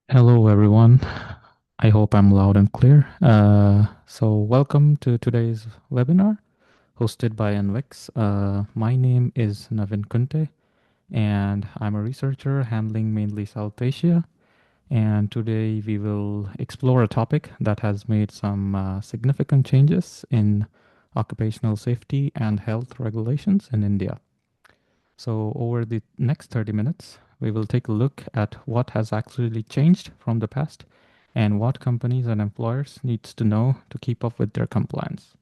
Hello, everyone. I hope I'm loud and clear. Welcome to today's webinar hosted by NVIX. My name is Navin Kunte, and I'm a researcher handling mainly South Asia. And today we will explore a topic that has made some significant changes in occupational safety and health regulations in India. So over the next 30 minutes, we will take a look at what has actually changed from the past and what companies and employers needs to know to keep up with their compliance.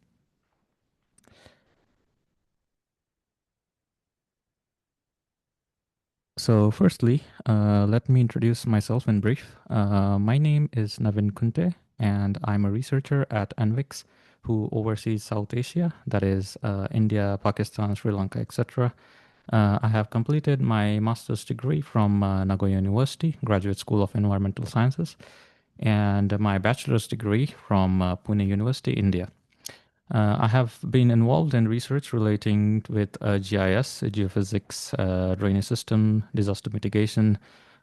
So firstly, let me introduce myself in brief. My name is Navin Kunte, and I'm a researcher at NVIX who oversees South Asia, that is India, Pakistan, Sri Lanka, etc. I have completed my master's degree from Nagoya University, Graduate School of Environmental Sciences, and my bachelor's degree from Pune University, India. I have been involved in research relating with GIS, geophysics, drainage system, disaster mitigation,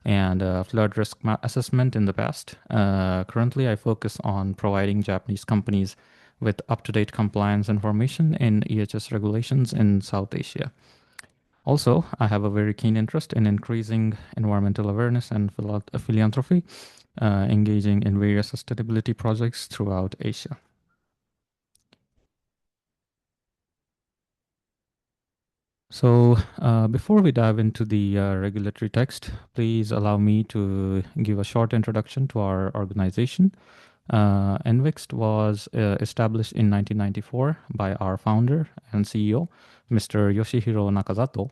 and flood risk assessment in the past. Currently, I focus on providing Japanese companies with up-to-date compliance information in EHS regulations in South Asia. Also, I have a very keen interest in increasing environmental awareness and philanthropy, engaging in various sustainability projects throughout Asia. So before we dive into the regulatory text, please allow me to give a short introduction to our organization. NVIXT was established in 1994 by our founder and CEO, Mr. Yoshihiro Nakazato.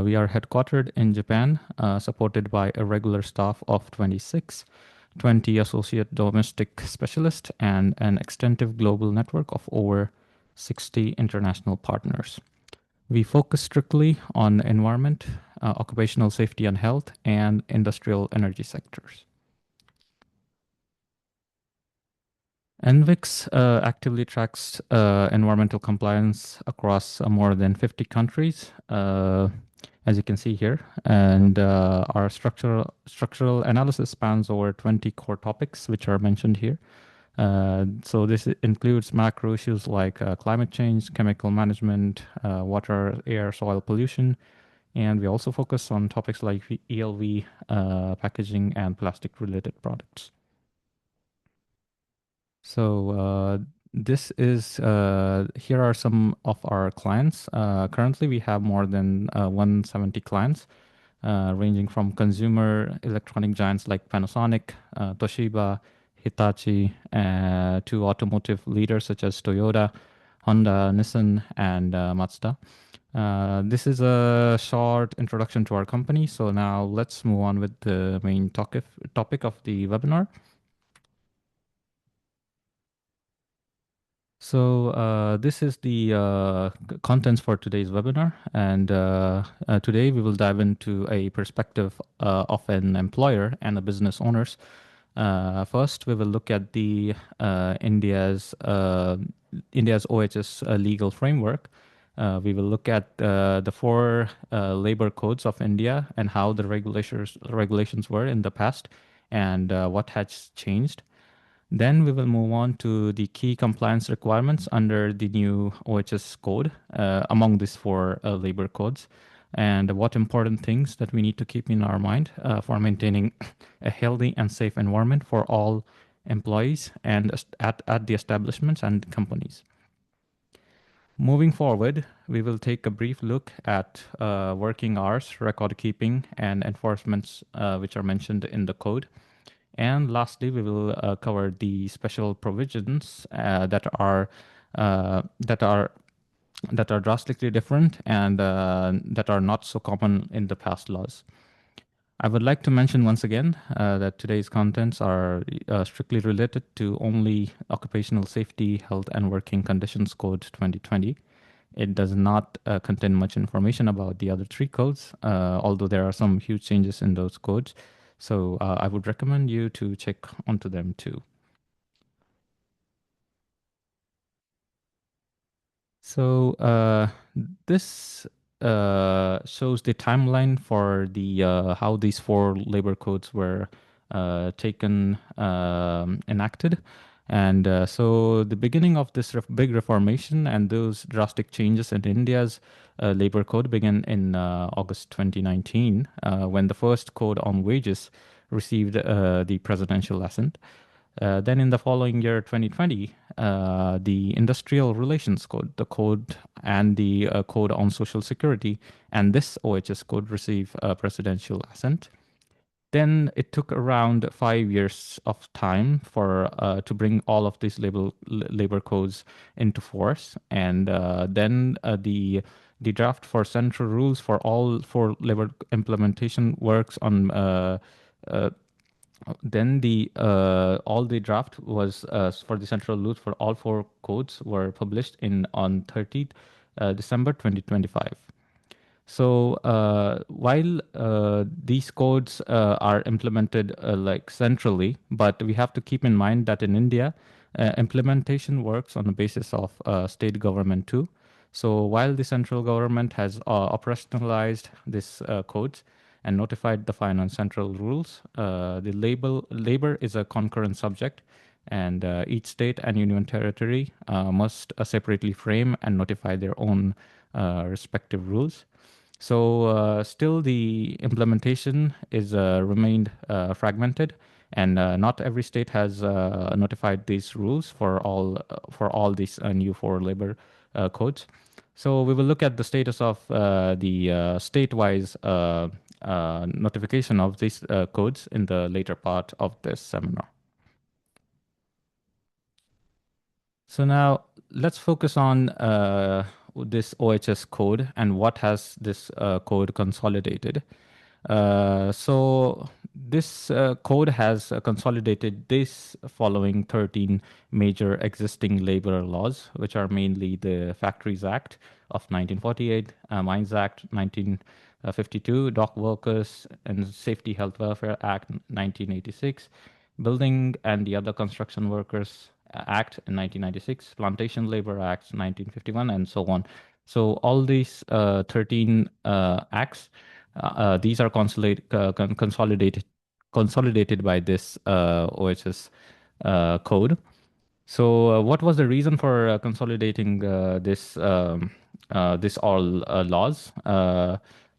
We are headquartered in Japan, supported by a regular staff of 26, 20 associate domestic specialists, and an extensive global network of over 60 international partners. We focus strictly on environment, occupational safety and health, and industrial energy sectors. NVIX actively tracks environmental compliance across more than 50 countries, as you can see here. And our structural analysis spans over 20 core topics, which are mentioned here. So this includes macro issues like climate change, chemical management, water, air, soil pollution, and we also focus on topics like ELV, packaging, and plastic-related products. So here are some of our clients. Currently, we have more than 170 clients, ranging from consumer electronic giants like Panasonic, Toshiba, Hitachi, to automotive leaders such as Toyota, Honda, Nissan, and Mazda. This is a short introduction to our company. So now let's move on with the main topic of the webinar. So this is the contents for today's webinar, and today we will dive into a perspective of an employer and a business owners. First, we will look at the India's OHS legal framework. We will look at the four labor codes of India and how the regulations were in the past and what has changed. Then we will move on to the key compliance requirements under the new OHS code among these four labor codes, and what important things that we need to keep in our mind for maintaining a healthy and safe environment for all employees and at the establishments and companies. Moving forward, we will take a brief look at working hours, record keeping, and enforcements which are mentioned in the code. And lastly, we will cover the special provisions that are drastically different and that are not so common in the past laws. I would like to mention once again that today's contents are strictly related to only Occupational Safety, Health and Working Conditions Code 2020. It does not contain much information about the other three codes, although there are some huge changes in those codes. So I would recommend you to check onto them too. So this shows the timeline for the how these four labor codes were taken enacted. And so the beginning of this big reformation and those drastic changes in India's labor code began in August 2019, when the first code on wages received the presidential assent. Then in the following year, 2020, the Industrial Relations Code, the code and the Code on Social Security, and this OHS code received presidential assent. Then it took around 5 years of time for to bring all of these labor codes into force, and then the draft for central rules for all for labor implementation works on. Uh, then the all the draft was for the central rules for all four codes were published in on 30th December 2025. So while these codes are implemented like centrally, but we have to keep in mind that in India, implementation works on the basis of state government too. So while the central government has operationalized these codes and notified the finance central rules, the labor is a concurrent subject, and each state and union territory must separately frame and notify their own respective rules. So still the implementation is remained fragmented, and not every state has notified these rules for all these new for labor codes. So we will look at the status of the state-wise notification of these codes in the later part of this seminar. So now let's focus on this OHS code and what has this code consolidated. So this code has consolidated this following 13 major existing labor laws, which are mainly the Factories Act of 1948, Mines Act 1952, Dock Workers and Safety Health Welfare Act 1986, Building and the Other Construction Workers Act in 1996, Plantation Labor Act 1951, and so on. So all these 13 acts, these are consolidated by this OHS code. So, what was the reason for consolidating this all laws?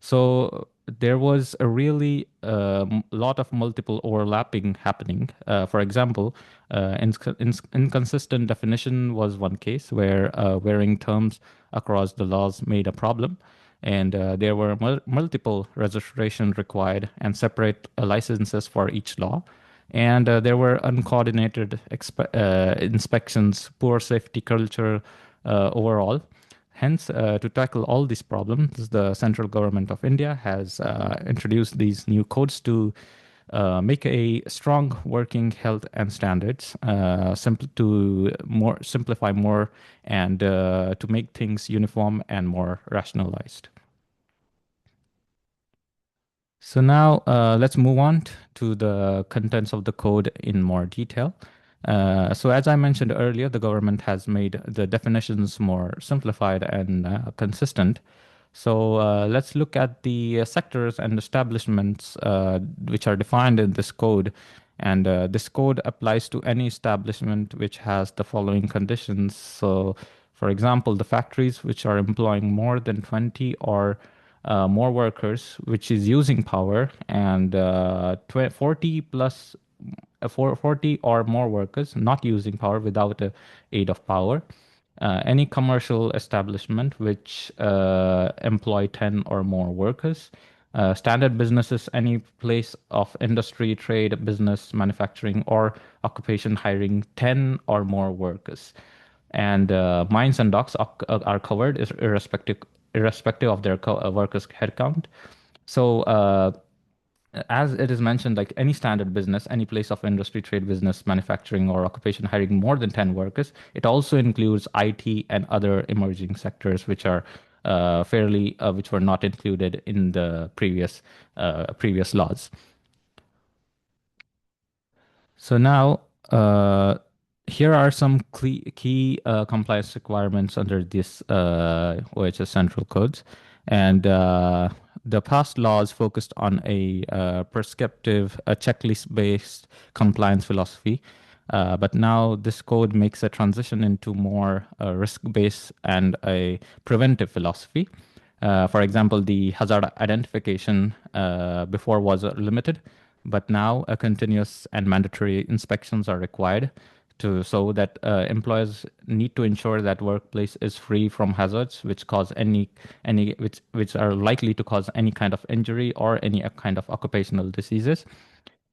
So there was a really lot of multiple overlapping happening. For example, inconsistent definition was one case where varying terms across the laws made a problem, and there were multiple registration required and separate licenses for each law, and there were uncoordinated inspections, poor safety culture overall. Hence, to tackle all these problems, the central government of India has introduced these new codes to make a strong working health and standards, simplify more, and to make things uniform and more rationalized. So now let's move on to the contents of the code in more detail. So as I mentioned earlier, the government has made the definitions more simplified and consistent. So let's look at the sectors and establishments which are defined in this code. And this code applies to any establishment which has the following conditions. So, for example, the factories which are employing more than 20 or more workers, which is using power, and 40 plus 40 or more workers not using power without the aid of power. Any commercial establishment which employ 10 or more workers. Standard businesses, any place of industry, trade, business, manufacturing, or occupation hiring 10 or more workers. And mines and docks are covered irrespective of their workers' headcount. So as it is mentioned, like any standard business, any place of industry, trade, business, manufacturing, or occupation hiring more than 10 workers, it also includes IT and other emerging sectors which are which were not included in the previous laws. So now, here are some key compliance requirements under this OHS central codes. And the past laws focused on a prescriptive, checklist-based compliance philosophy, but now this code makes a transition into more risk-based and a preventive philosophy. For example, the hazard identification before was limited, but now a continuous and mandatory inspections are required to so that employers need to ensure that workplace is free from hazards which cause any which are likely to cause any kind of injury or any kind of occupational diseases.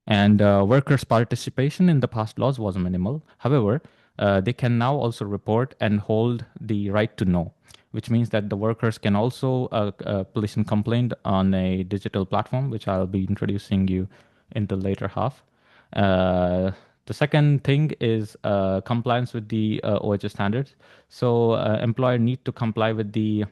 And workers' participation in the past laws was minimal. However, they can now also report and hold the right to know, which means that the workers can also place a complaint on a digital platform, which I'll be introducing you in the later half. Uh, the second thing is compliance with the OHS standards. So employer need to comply with the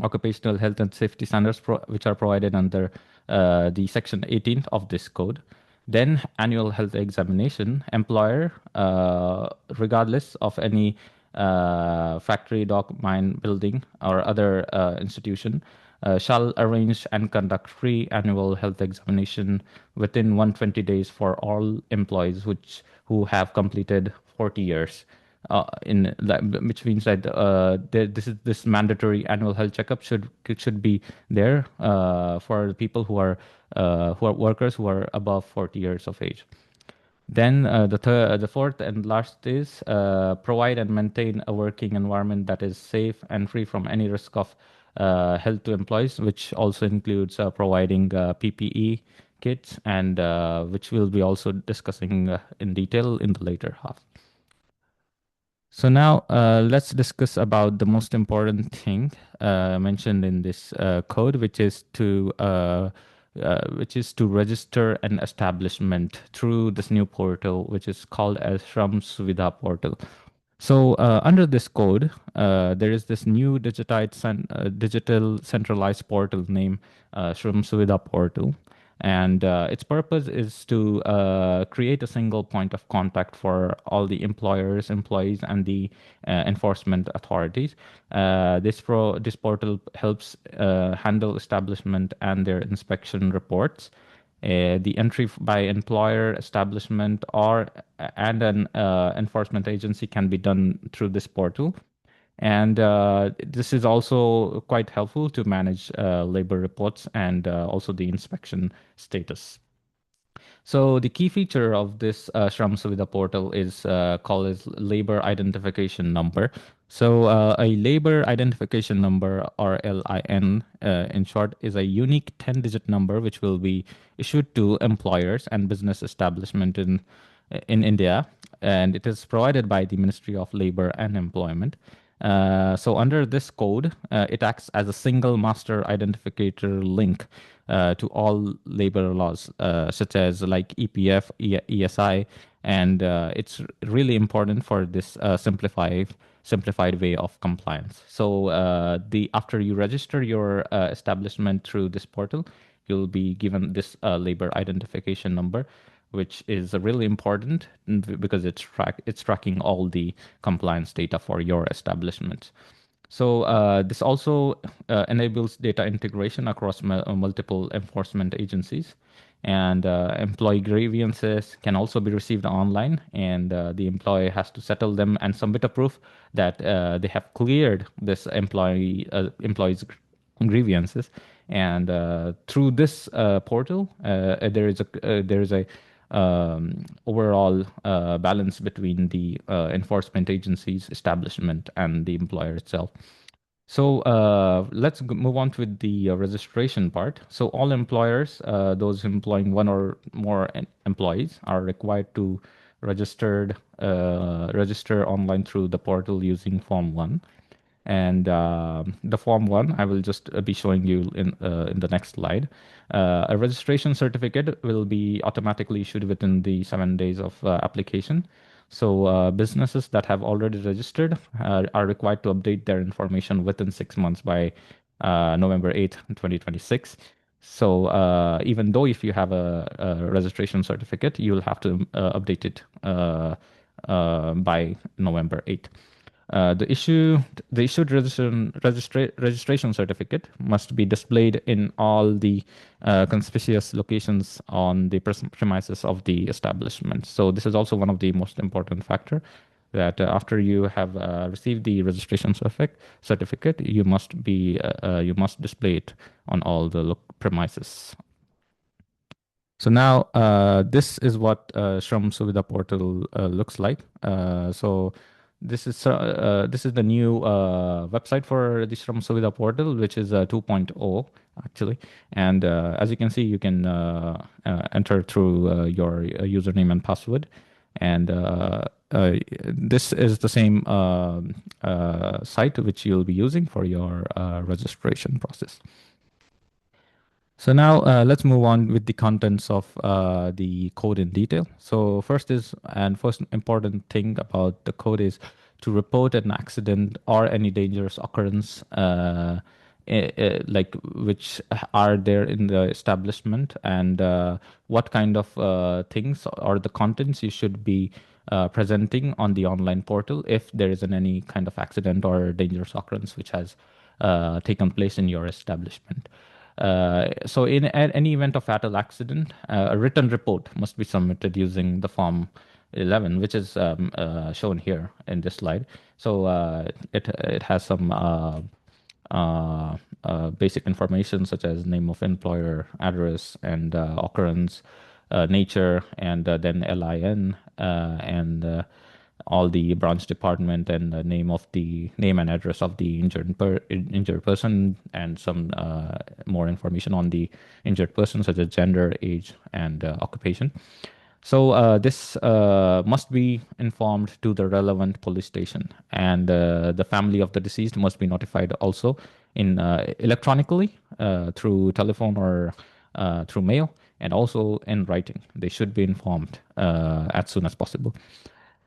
occupational health and safety standards which are provided under the section 18 of this code. Then annual health examination, employer, regardless of any factory, dock, mine, building, or other institution, shall arrange and conduct free annual health examination within 120 days for all employees who have completed 40 years. Which means that this mandatory annual health checkup should be there for people who are workers who are above 40 years of age. Then the fourth and last is provide and maintain a working environment that is safe and free from any risk of health to employees, which also includes providing PPE kits, and which we'll be also discussing in detail in the later half. So now let's discuss about the most important thing mentioned in this code, which is to register an establishment through this new portal, which is called as Shram Suvidha portal. So under this code, there is this new digital centralized portal named Shram Suvidha portal. And its purpose is to create a single point of contact for all the employers, employees, and the enforcement authorities. This portal helps handle establishment and their inspection reports. The entry by employer, establishment, or and an enforcement agency can be done through this portal. And this is also quite helpful to manage labor reports and also the inspection status. So the key feature of this Shram Suvidha portal is called as labor identification number. So a labor identification number, or LIN in short, is a unique 10-digit number which will be issued to employers and business establishment in India, and it is provided by the Ministry of Labor and Employment. So under this code, it acts as a single master identifier link to all labor laws, such as like EPF, ESI, and it's really important for this simplified way of compliance. So after you register your establishment through this portal, you'll be given this labor identification number, which is really important because it's tracking all the compliance data for your establishment. So this also enables data integration across multiple enforcement agencies, and employee grievances can also be received online, and the employee has to settle them and submit a proof that they have cleared this employee's grievances. And through this portal, there is a overall balance between the enforcement agencies, establishment, and the employer itself. So let's move on with the registration part. So all employers, those employing one or more employees, are required to register online through the portal using Form 1. And the Form 1, I will just be showing you in the next slide. A registration certificate will be automatically issued within the 7 days of application. So businesses that have already registered are required to update their information within 6 months by November 8th, 2026. So even though if you have a registration certificate, you'll have to update it by November 8th. The issued registration certificate must be displayed in all the conspicuous locations on the premises of the establishment. So this is also one of the most important factor that after you have received the registration certificate, you must display it on all the premises. So now this is what Shram Suvidha portal looks like. This is the new website for the Shram Suvidha portal, which is 2.0 actually. And as you can see, you can enter through your username and password. And this is the same site which you'll be using for your registration process. So now let's move on with the contents of the code in detail. So first important thing about the code is to report an accident or any dangerous occurrence like which are there in the establishment, and what kind of things or the contents you should be presenting on the online portal if there is any kind of accident or dangerous occurrence which has taken place in your establishment. So in any event of fatal accident, a written report must be submitted using the form 11, which is shown here in this slide. So it has some basic information such as name of employer, address, and occurrence, nature, and then LIN, and all the branch department and the name and address of the injured person, and some more information on the injured person such as gender, age, and occupation. So this must be informed to the relevant police station, and the family of the deceased must be notified also in electronically through telephone or through mail, and also in writing. They should be informed as soon as possible.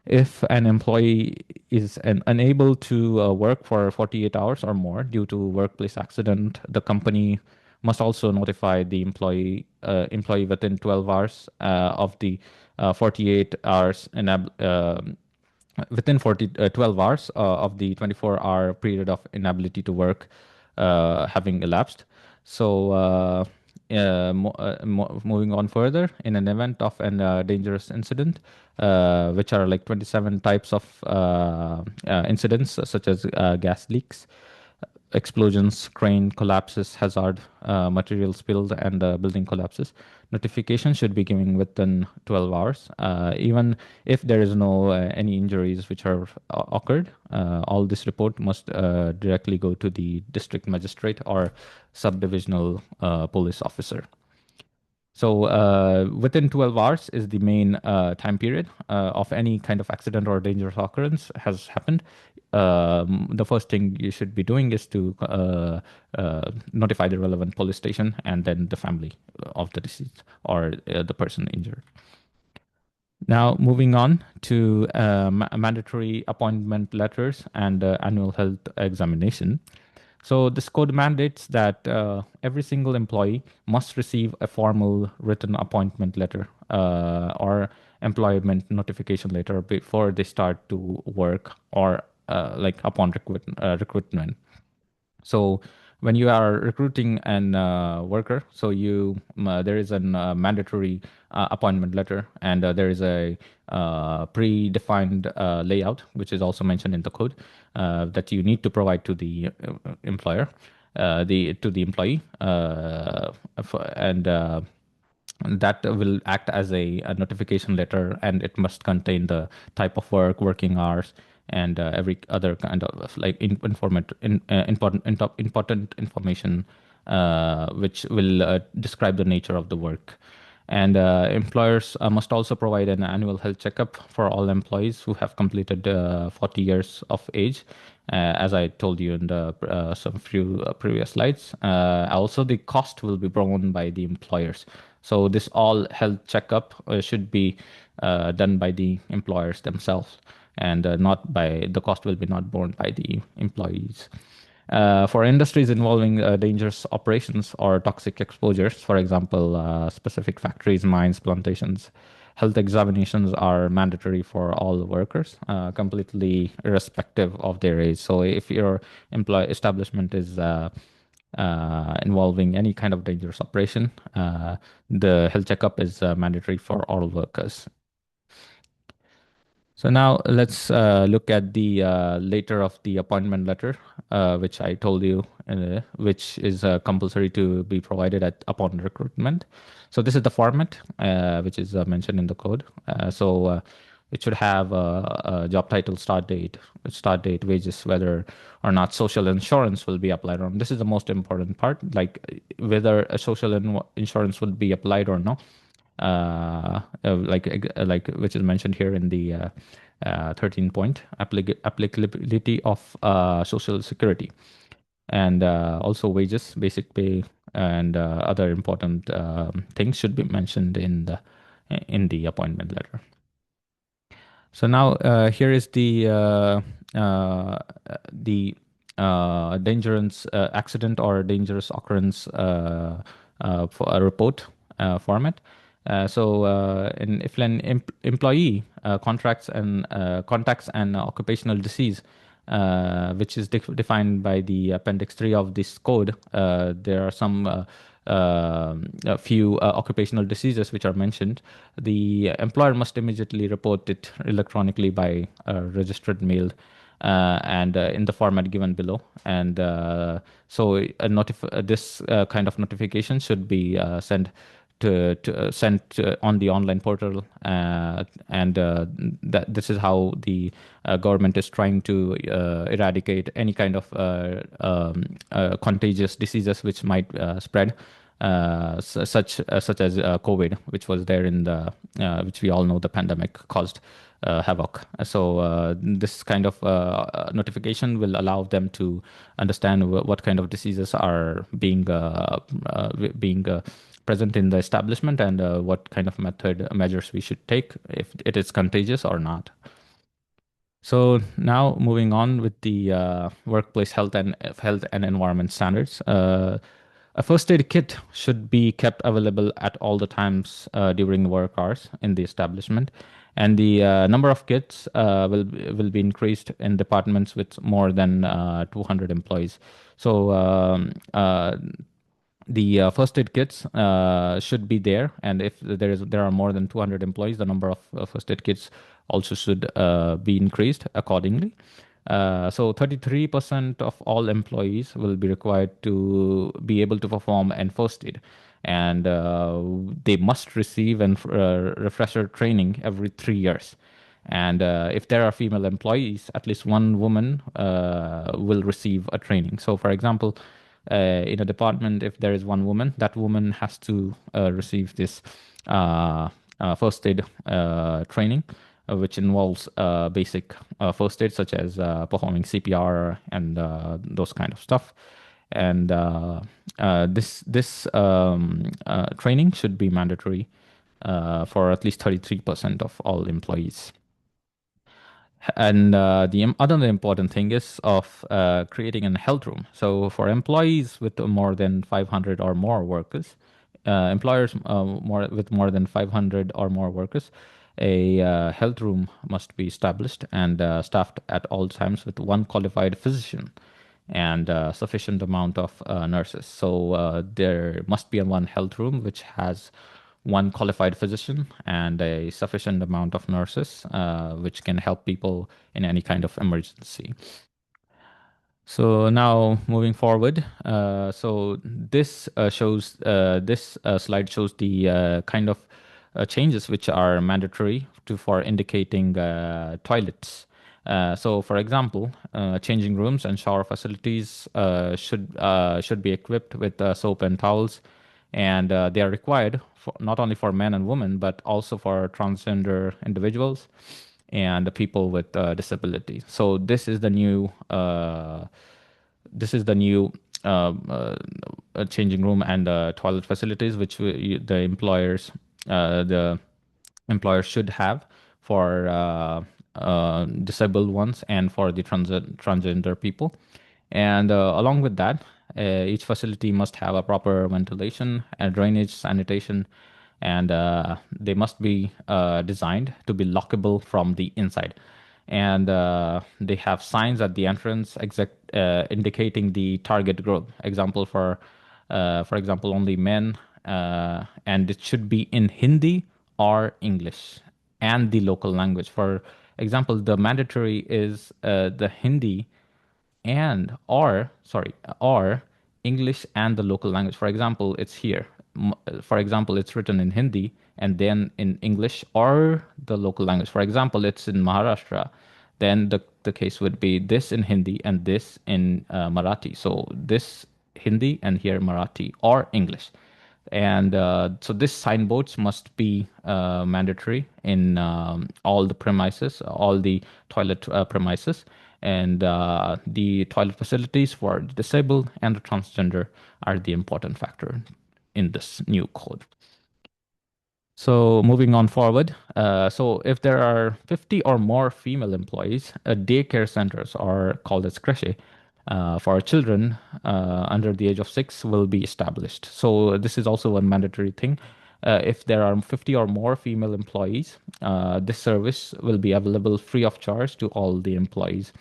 If an employee is unable to work for 48 hours or more due to workplace accident, the company must also notify the employee within 12 hours of the 48 hours within 12 hours of the 24-hour period of inability to work having elapsed. So moving on further, in an event of a dangerous incident, which are like 27 types of incidents, such as gas leaks, explosions, crane collapses, hazard material spilled, and building collapses. Notification should be given within 12 hours. Even if there is no any injuries which are occurred, all this report must directly go to the district magistrate or subdivisional police officer. So within 12 hours is the main time period of any kind of accident or dangerous occurrence has happened. The first thing you should be doing is to notify the relevant police station and then the family of the deceased or the person injured. Now, moving on to mandatory appointment letters and annual health examination. So this code mandates that every single employee must receive a formal written appointment letter or employment notification letter before they start to work or like upon recruitment. So when you are recruiting an worker, so there is a mandatory appointment letter, and there is a predefined layout, which is also mentioned in the code, that you need to provide to the employer, to the employee, and that will act as a notification letter, and it must contain the type of work, working hours, and every other kind of like important information which will describe the nature of the work. And employers must also provide an annual health checkup for all employees who have completed 40 years of age, as I told you in the some few previous slides. Also, the cost will be borne by the employers. So this all health checkup should be done by the employers themselves, and not by the cost will be not borne by the employees. For industries involving dangerous operations or toxic exposures, for example, specific factories, mines, plantations, health examinations are mandatory for all workers, completely irrespective of their age. So if your employ establishment is involving any kind of dangerous operation, the health checkup is mandatory for all workers. So now let's look at the later of the appointment letter, which I told you, which is compulsory to be provided upon recruitment. So this is the format, which is mentioned in the code. It should have a job title, start date, wages, whether or not social insurance will be applied on. This is the most important part, like whether a insurance will be applied or not, like which is mentioned here in the 13 point applicability of social security, and also wages, basic pay, and other important things should be mentioned in the appointment letter. So now here is the dangerous accident or dangerous occurrence for a report format. If an employee contacts an occupational disease, which is defined by the Appendix 3 of this code, there are a few occupational diseases which are mentioned. The employer must immediately report it electronically by registered mail, and in the format given below. And this kind of notification should be sent on the online portal, and that this is how the government is trying to eradicate any kind of contagious diseases which might spread, such as COVID, which was there in the which we all know the pandemic caused havoc. So this kind of notification will allow them to understand what kind of diseases are being present in the establishment, and what kind of measures we should take if it is contagious or not. So now moving on with the workplace health and environment standards. A first aid kit should be kept available at all the times during work hours in the establishment, and the number of kits will be increased in departments with more than 200 employees. So the first aid kits should be there, and if there are more than 200 employees, the number of first aid kits also should be increased accordingly. So 33% of all employees will be required to be able to perform an first aid, and they must receive a refresher training every 3 years. And if there are female employees, at least one woman will receive a training. So, for example, in a department, if there is one woman, that woman has to receive this first aid training, which involves basic first aid, such as performing CPR and those kind of stuff. And this training should be mandatory for at least 33% of all employees. And the other important thing is of creating a health room. So for employees with more than 500 or more workers, employers with more than 500 or more workers, a health room must be established and staffed at all times with one qualified physician and sufficient amount of nurses. So there must be one health room which has one qualified physician and a sufficient amount of nurses, which can help people in any kind of emergency. So now moving forward, so this slide shows the kind of changes which are mandatory for indicating toilets. So, for example, changing rooms and shower facilities should be equipped with soap and towels, and they are required not only for men and women, but also for transgender individuals and the people with disability. So this is the new changing room and toilet facilities which the employers should have for disabled ones and for the transgender people. And along with that, each facility must have a proper ventilation and drainage, sanitation, and they must be designed to be lockable from the inside. And they have signs at the entrance indicating the target group. For example, only men, and it should be in Hindi or English and the local language. For example, the mandatory is the Hindi and or English and the local language. For example, it's here. For example, it's written in Hindi and then in English or the local language. For example, it's in Maharashtra, then the case would be this in Hindi and this in Marathi. So this Hindi and here Marathi or English. And so this signboards must be mandatory in all the premises, all the toilet premises, and the toilet facilities for the disabled and the transgender are the important factor in this new code. So moving on forward, so if there are 50 or more female employees, daycare centers are called as creche for children under the age of 6 will be established. So this is also one mandatory thing. If there are 50 or more female employees, this service will be available free of charge to all the employees.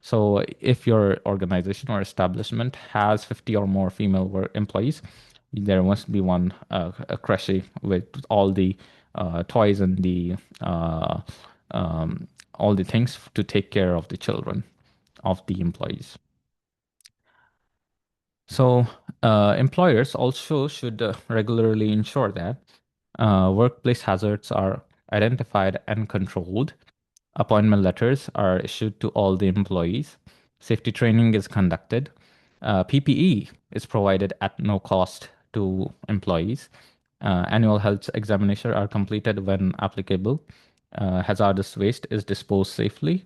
So if your organization or establishment has 50 or more female employees, there must be one a creche with all the toys and the all the things to take care of the children of the employees. So employers also should regularly ensure that workplace hazards are identified and controlled. Appointment letters are issued to all the employees. Safety training is conducted. PPE is provided at no cost to employees. Annual health examinations are completed when applicable. Hazardous waste is disposed safely,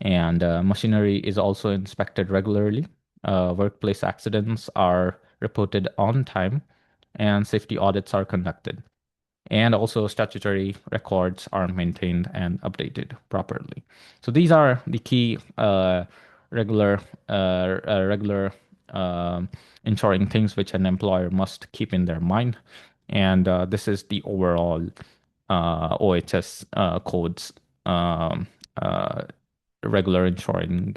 and machinery is also inspected regularly. Workplace accidents are reported on time, and safety audits are conducted. And also statutory records are maintained and updated properly. So these are the key regular regular ensuring things which an employer must keep in their mind. And this is the overall OHS codes, regular ensuring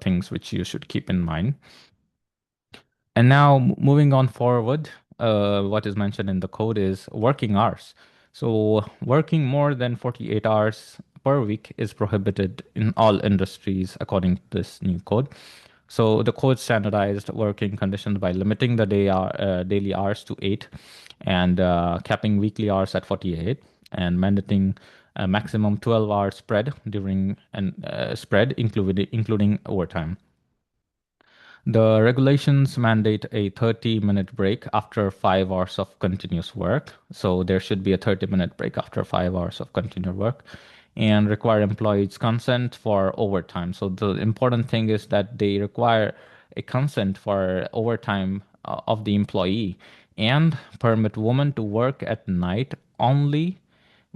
things which you should keep in mind. And now moving on forward, what is mentioned in the code is working hours. So working more than 48 hours per week is prohibited in all industries according to this new code. So the code standardized working conditions by limiting the daily hours to 8 and capping weekly hours at 48 and mandating a maximum 12-hour spread during and spread including overtime. The regulations mandate a 30-minute break after 5 hours of continuous work. So there should be a 30-minute break after 5 hours of continuous work and require employees' consent for overtime. So the important thing is that they require a consent for overtime of the employee and permit women to work at night only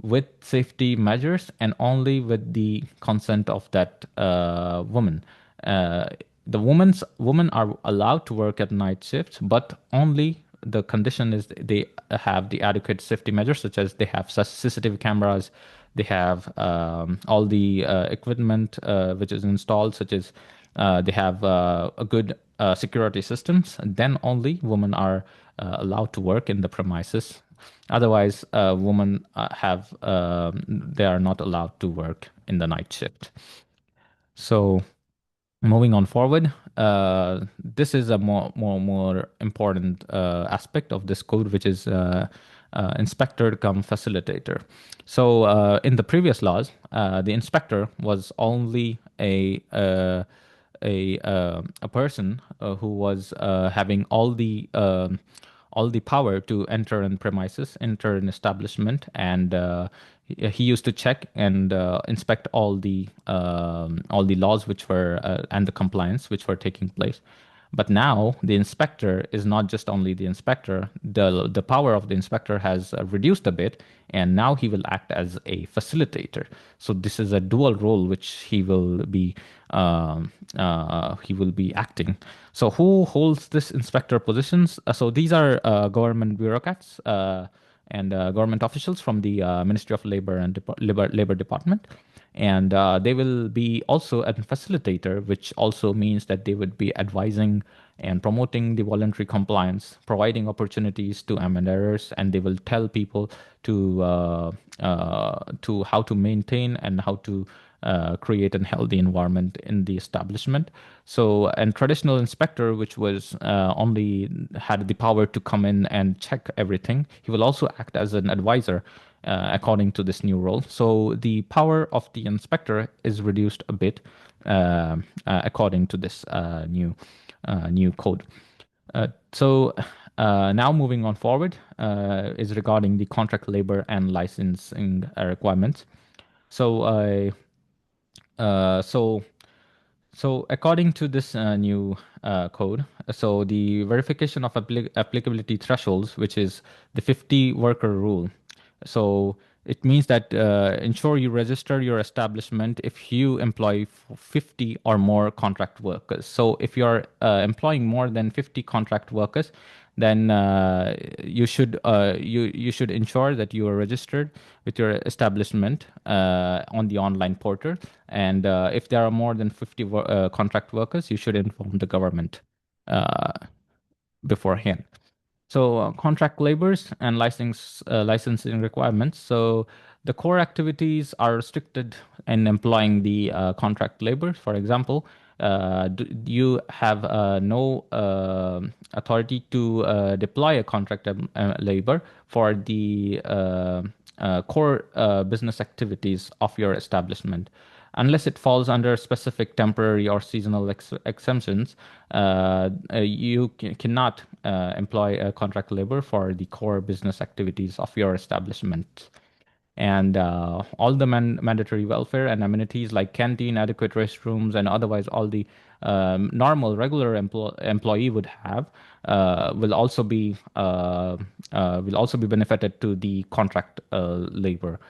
with safety measures and only with the consent of that woman. Uh, the women are allowed to work at night shifts, but only the condition is they have the adequate safety measures, such as they have CCTV cameras, they have all the equipment which is installed, such as they have a good security systems. Then only women are allowed to work in the premises. Otherwise, women they are not allowed to work in the night shift. So moving on forward, this is a more important aspect of this code, which is inspector come facilitator. So in the previous laws, the inspector was only a person who was having all the power to enter in premises, enter an establishment, and he used to check and inspect all the laws which were and the compliance which were taking place. But now the inspector is not just only the inspector. The power of the inspector has reduced a bit, and now he will act as a facilitator. So this is a dual role which he will be acting. So who holds this inspector positions? So these are government bureaucrats. and government officials from the Ministry of Labor and Labor Department. And they will be also a facilitator, which also means that they would be advising and promoting the voluntary compliance, providing opportunities to amend errors, and they will tell people to how to maintain and how to create a healthy environment in the establishment. So, and traditional inspector, which was only had the power to come in and check everything, he will also act as an advisor according to this new role. So the power of the inspector is reduced a bit according to this new code. Now moving on forward is regarding the contract labor and licensing requirements. So uh, so so according to this new code, so the verification of applicability thresholds, which is the 50 worker rule. So it means that ensure you register your establishment if you employ 50 or more contract workers. So if you're employing more than 50 contract workers, then you should ensure that you are registered with your establishment on the online portal. And if there are more than 50 contract workers, you should inform the government uh, beforehand. So contract labors and licensing requirements. So the core activities are restricted in employing the contract labor. For example, you have no authority to deploy a contract labor for the core business activities of your establishment. Unless it falls under specific temporary or seasonal exemptions, you cannot employ a contract labor for the core business activities of your establishment. And all the mandatory welfare and amenities like canteen, adequate restrooms, and otherwise all the normal regular employee would have will also be benefited to the contract labor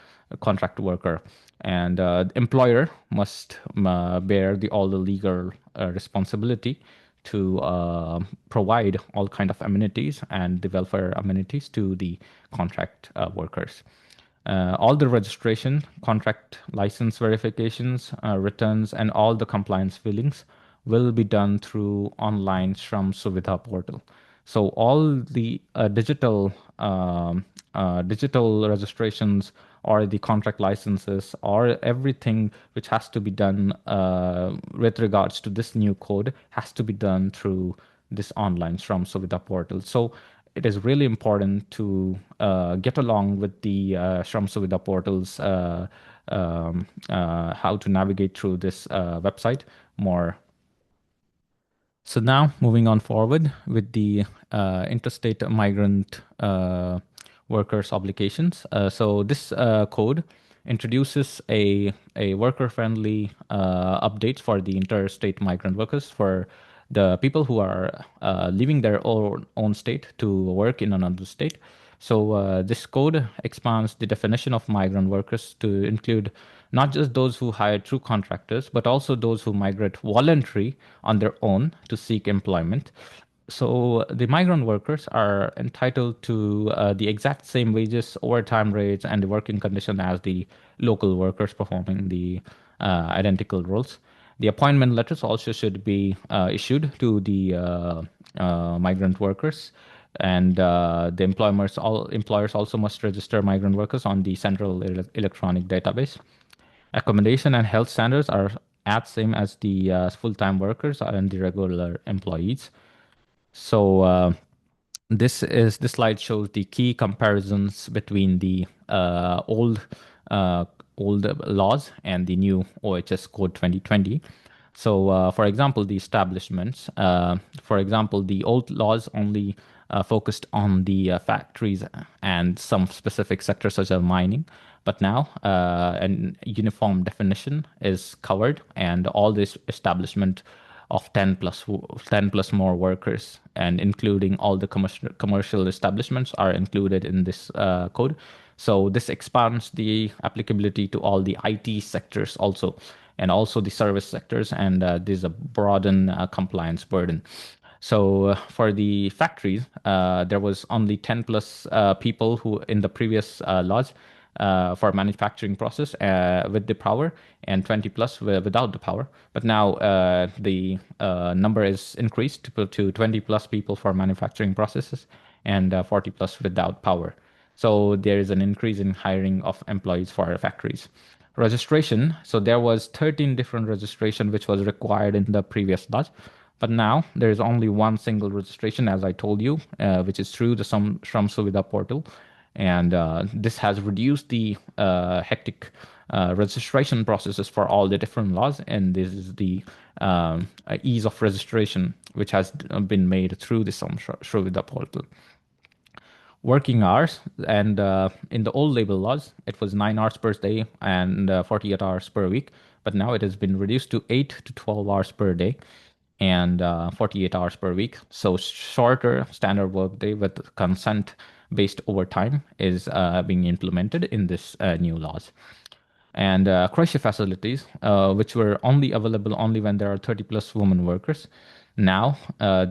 contract worker. And employer must bear all the legal responsibility to provide all kind of amenities and the welfare amenities to the contract workers. All the registration, contract license verifications, returns, and all the compliance fillings will be done through online Shram Suvidha portal. So all the digital registrations or the contract licenses or everything which has to be done with regards to this new code has to be done through this online Shram Suvidha portal. So it is really important to get along with the Shram Suvidha portals, how to navigate through this website more. So now moving on forward with the interstate migrant workers obligations. So this code introduces a worker-friendly updates for the interstate migrant workers for the people who are leaving their own state to work in another state. So this code expands the definition of migrant workers to include not just those who hire through contractors, but also those who migrate voluntarily on their own to seek employment. So the migrant workers are entitled to the exact same wages, overtime rates, and the working condition as the local workers performing the identical roles. The appointment letters also should be issued to the migrant workers, and the employers also must register migrant workers on the central electronic database. Accommodation and health standards are as same as the full-time workers and the regular employees. So this slide shows the key comparisons between the old laws and the new OHS Code 2020. So, for example, the establishments, for example, the old laws only focused on the factories and some specific sectors such as mining. But now an uniform definition is covered, and all this establishment of 10 plus more workers, and including all the commercial establishments are included in this code. So this expands the applicability to all the IT sectors also, and also the service sectors, and there's a broaden compliance burden. So for the factories, there was only 10 plus people who in the previous laws for manufacturing process with the power, and 20 plus without the power. But now the number is increased to 20 plus people for manufacturing processes and 40 plus without power. So there is an increase in hiring of employees for factories. Registration. So there was 13 different registration which was required in the previous laws. But now there is only one single registration, as I told you, which is through the Shram Suvidha portal. And this has reduced the hectic registration processes for all the different laws. And this is the ease of registration, which has been made through the Shram Suvidha portal. Working hours, and in the old labor laws it was 9 hours per day and 48 hours per week, but now it has been reduced to 8 to 12 hours per day and 48 hours per week. So shorter standard workday with consent based overtime is being implemented in this new laws. And crochet facilities, which were only available only when there are 30 plus women workers. Now,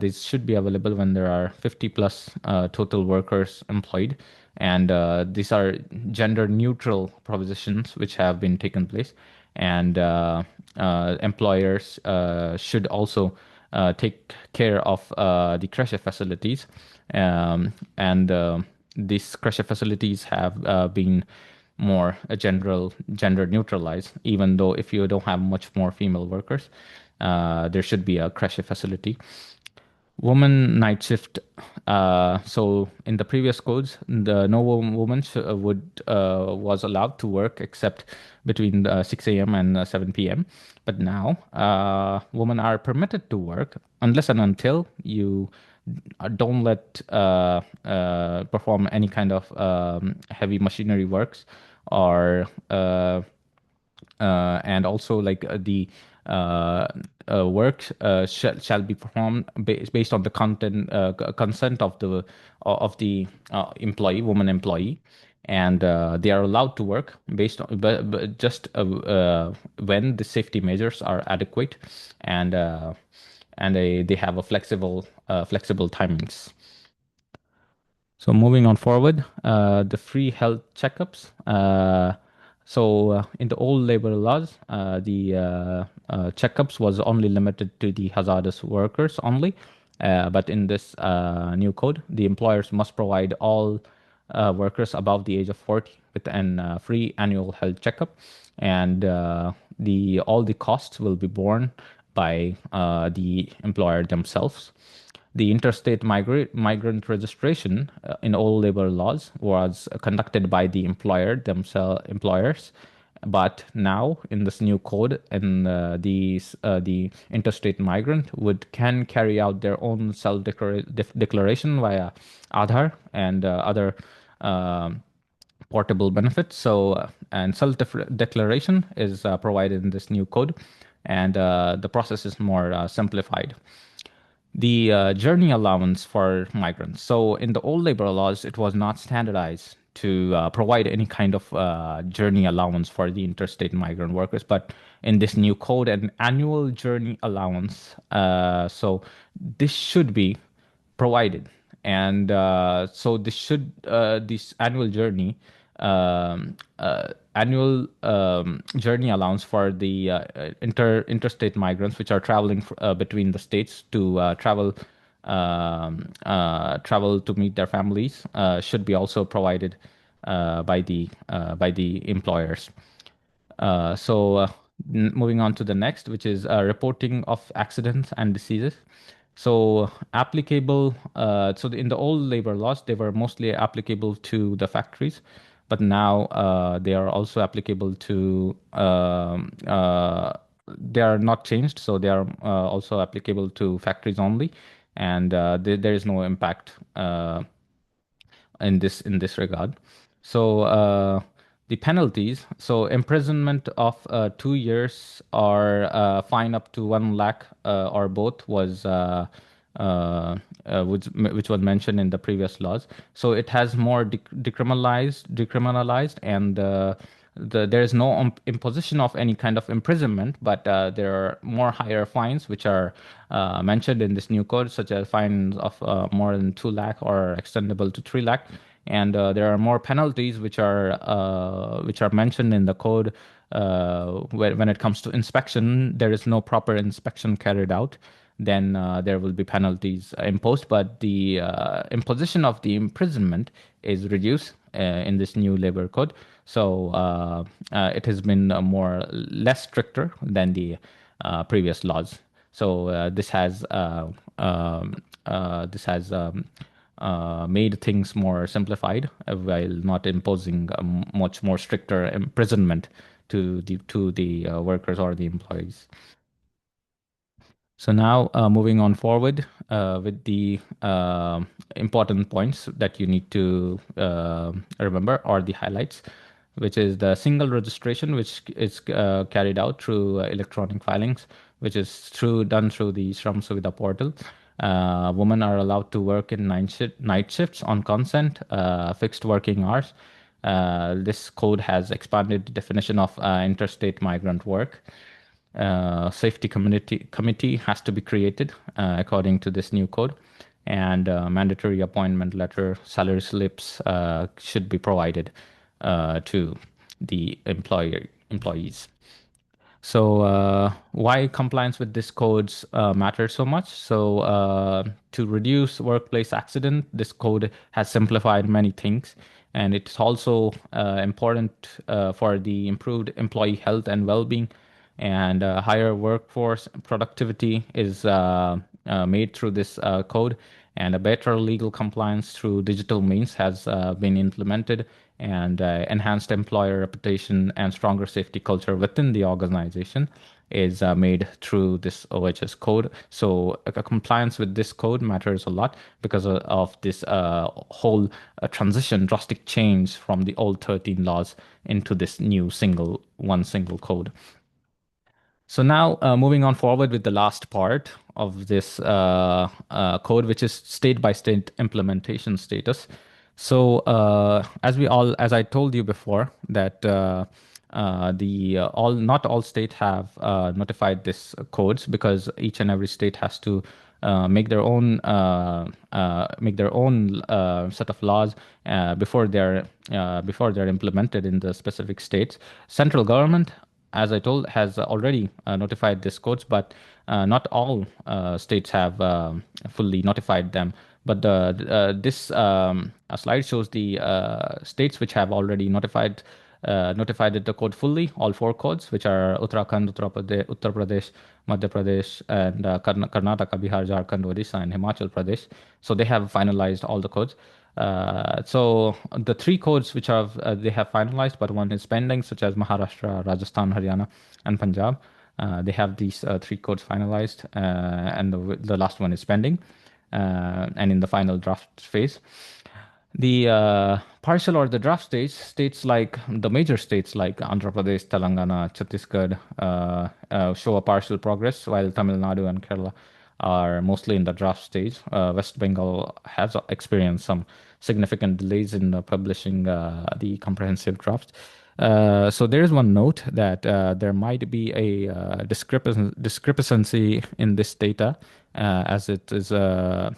these should be available when there are 50 plus total workers employed. And these are gender neutral propositions which have been taken place. And employers should also take care of the crochet facilities. And these crochet facilities have been more gender neutralized, even though if you don't have much more female workers, there should be a crochet facility. Woman night shift. So in the previous codes, no woman was allowed to work except between 6 a.m. and 7 p.m. But now women are permitted to work unless and until you don't let perform any kind of heavy machinery works or and also like the work shall be performed based on the consent of the employee, woman employee, and they are allowed to work based on but just when the safety measures are adequate, and they have a flexible timings. So moving on forward, the free health checkups. So in the old labor laws, the checkups was only limited to the hazardous workers only. But in this new code, the employers must provide all workers above the age of 40 with an free annual health checkup, and the all the costs will be borne by the employer themselves. The interstate migrant registration in all labor laws was conducted by the employers, but now in this new code, and the interstate migrant can carry out their own self declaration via Aadhaar and other portable benefits. So and self declaration is provided in this new code, and the process is more simplified. The journey allowance for migrants. So in the old labor laws, it was not standardized to provide any kind of journey allowance for the interstate migrant workers. But in this new code, an annual journey allowance. So this should be provided, and so this annual journey annual journey allowance for the interstate migrants which are traveling between the states to travel to meet their families should be also provided by the employers. Moving on to the next, which is reporting of accidents and diseases. So applicable. In the old labor laws, they were mostly applicable to the factories, but now they are also applicable to. They are not changed, so they are also applicable to factories only, and there is no impact in this regard. So the penalties, so imprisonment of 2 years or fine up to 1 lakh or both was which was mentioned in the previous laws. So it has more decriminalized, and there is no imposition of any kind of imprisonment, but there are more higher fines which are mentioned in this new code, such as fines of more than 2 lakh or extendable to 3 lakh. And there are more penalties which are mentioned in the code. When it comes to inspection, there is no proper inspection carried out, then there will be penalties imposed. But the imposition of the imprisonment is reduced in this new labor code. So it has been more less stricter than the previous laws. So this has made things more simplified while not imposing a much more stricter imprisonment to the workers or the employees. So now moving on forward with the important points that you need to remember, or the highlights, which is the single registration, which is carried out through electronic filings, which is done through the Shram Suvidha portal. Women are allowed to work in night shifts on consent, fixed working hours. This code has expanded the definition of interstate migrant work. Safety committee has to be created according to this new code, and mandatory appointment letter, salary slips should be provided to the employees. So why compliance with this codes matters so much? So to reduce workplace accident, this code has simplified many things, and it's also important for the improved employee health and well-being, and higher workforce productivity is made through this code, and a better legal compliance through digital means has been implemented, and enhanced employer reputation and stronger safety culture within the organization is made through this OHS code. So a compliance with this code matters a lot because of this whole transition, drastic change from the old 13 laws into this new single code. So now moving on forward with the last part of this code, which is state by state implementation status. So as I told you before, that the all not all states have notified this codes, because each and every state has to make their own set of laws before they're implemented in the specific states. Central government, as I told, has already notified these codes, but not all states have fully notified them. But this slide shows the states which have already notified the code fully, all 4 codes, which are Uttarakhand, Uttar Pradesh, Madhya Pradesh, and Karnataka, Bihar, Jharkhand, Odisha, and Himachal Pradesh. So they have finalized all the codes. So the 3 codes which they have finalized, but one is pending, such as Maharashtra, Rajasthan, Haryana, and Punjab. They have these 3 codes finalized, and the last one is pending, and in the final draft phase. The partial or the draft states like the major states like Andhra Pradesh, Telangana, Chhattisgarh show a partial progress, while Tamil Nadu and Kerala are mostly in the draft stage. West Bengal has experienced some significant delays in publishing the comprehensive draft. So there is one note that there might be a discrepancy in this data, as it is a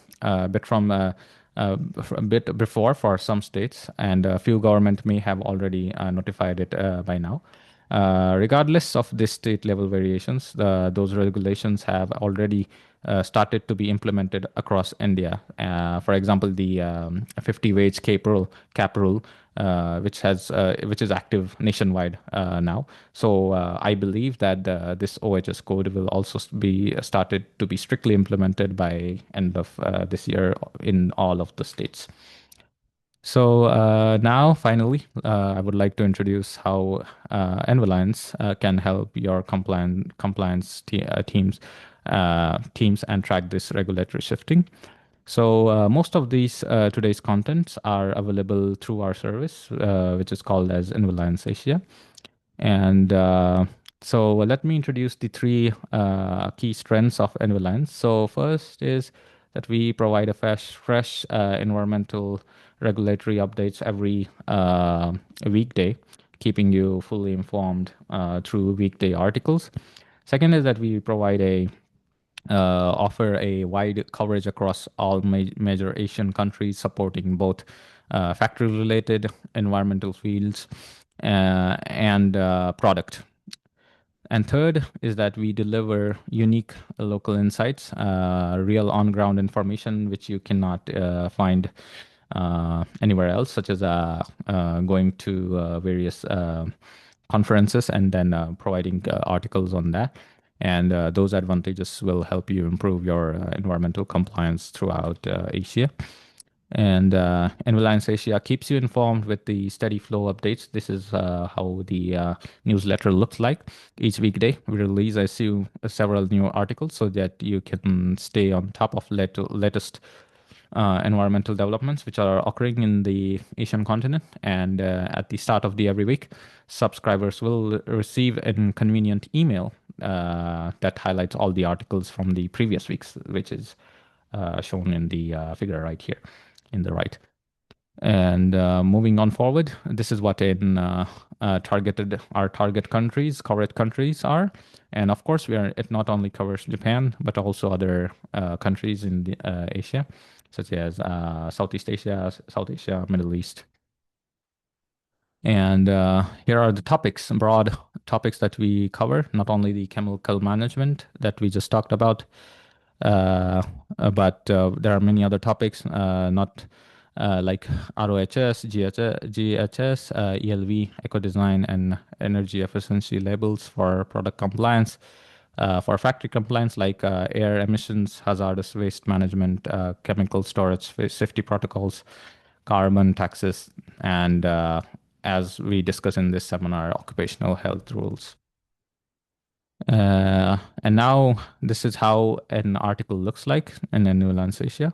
bit from a bit before for some states, and a few government may have already notified it by now. Regardless of this state level variations, those regulations have already started to be implemented across India. For example, the 50 wage cap rule, which is active nationwide now. So I believe that this OHS code will also be started to be strictly implemented by end of this year in all of the states. So now, finally, I would like to introduce how Envalines can help your compliance teams and track this regulatory shifting. So most of these today's contents are available through our service, which is called as Envalines Asia. And so let me introduce the 3 key strengths of Envalines. So first is that we provide a fresh environmental regulatory updates every weekday keeping you fully informed through weekday articles. Second is that we provide a offer a wide coverage across all major Asian countries, supporting both factory-related environmental fields and product. And third is that we deliver unique local insights, real on-ground information, which you cannot find anywhere else, such as going to various conferences and then providing articles on that. And those advantages will help you improve your environmental compliance throughout Asia. And Environment Asia keeps you informed with the steady flow updates. This is how the newsletter looks like. Each weekday, we release, I see, several new articles so that you can stay on top of latest environmental developments which are occurring in the Asian continent. And at the start of the every week, subscribers will receive a convenient email that highlights all the articles from the previous weeks, which is shown in the figure right here in the right. And moving on forward, this is what in our target countries, covered countries are. And of course, it not only covers Japan, but also other countries in Asia, such as Southeast Asia, South Asia, Middle East. And here are the topics, broad topics that we cover, not only the chemical management that we just talked about, but there are many other topics, not like ROHS, GHS, ELV, eco design, and energy efficiency labels for product compliance. For factory compliance, like air emissions, hazardous waste management, chemical storage, safety protocols, carbon taxes, and as we discuss in this seminar, occupational health rules. And now this is how an article looks like in a New Asia.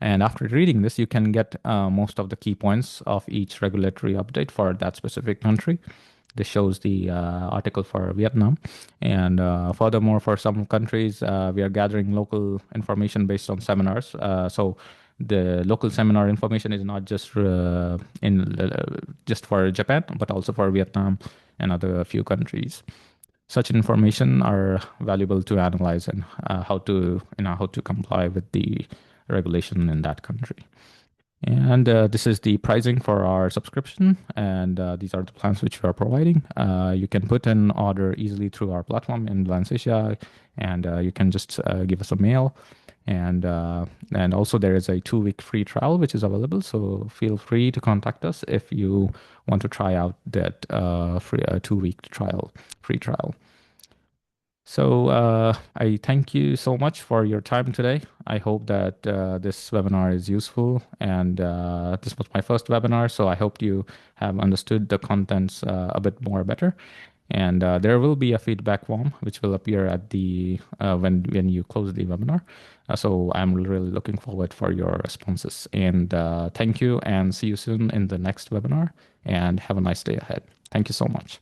And after reading this, you can get most of the key points of each regulatory update for that specific country. This shows the article for Vietnam. And furthermore, for some countries, we are gathering local information based on seminars. So the local seminar information is not just just for Japan, but also for Vietnam and other few countries. Such information are valuable to analyze and how to comply with the regulation in that country. And this is the pricing for our subscription, and these are the plans which we are providing. You can put an order easily through our platform in Asia, and you can just give us a mail. And also there is a 2-week free trial which is available. So feel free to contact us if you want to try out that free 2-week free trial. So I thank you so much for your time today. I hope that this webinar is useful, and this was my first webinar, so I hope you have understood the contents a bit more better. And there will be a feedback form which will appear at the when you close the webinar. So I'm really looking forward for your responses. And thank you, and see you soon in the next webinar. And have a nice day ahead. Thank you so much.